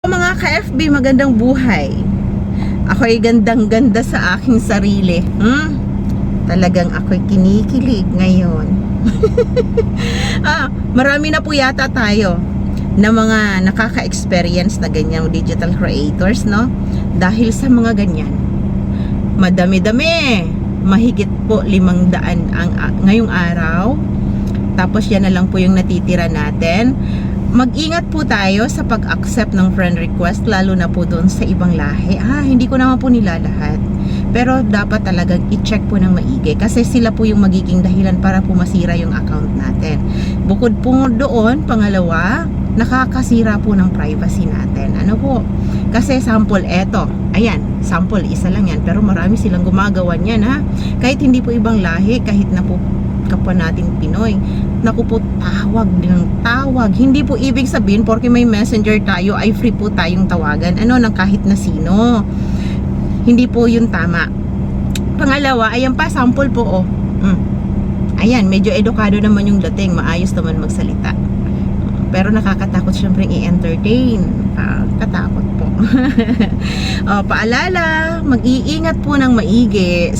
Mga ka-FB, magandang buhay. Ako'y gandang-ganda sa aking sarili. Talagang ako'y kinikilig ngayon. Marami na po yata tayo na mga nakaka-experience na ganyang digital creators, no? Dahil sa mga ganyan, madami-dami, mahigit po 500 ang ngayong araw. Tapos yan na lang po yung natitira natin. Mag-ingat po tayo sa pag-accept ng friend request, lalo na po doon sa ibang lahi. Hindi ko naman po nilalahat, pero dapat talagang i-check po ng maigi, kasi sila po yung magiging dahilan para po masira yung account natin. Bukod po doon, pangalawa, nakakasira po ng privacy natin. Ano po? Kasi sample, eto. Ayan, sample, isa lang yan. Pero marami silang gumagawa niyan, ha? Kahit hindi po ibang lahi, kahit na po kapwa natin Pinoy. Naku po, tawag ng tawag. Hindi po ibig sabihin porque may messenger tayo ay free po tayong tawagan ng kahit na sino. Hindi po yun tama. Pangalawa, ayan pa, sample po, Ayan, medyo edukado naman yung dating, maayos naman magsalita. Pero nakakatakot syempre i-entertain. Katakot po. Paalala, mag-iingat po ng maigi.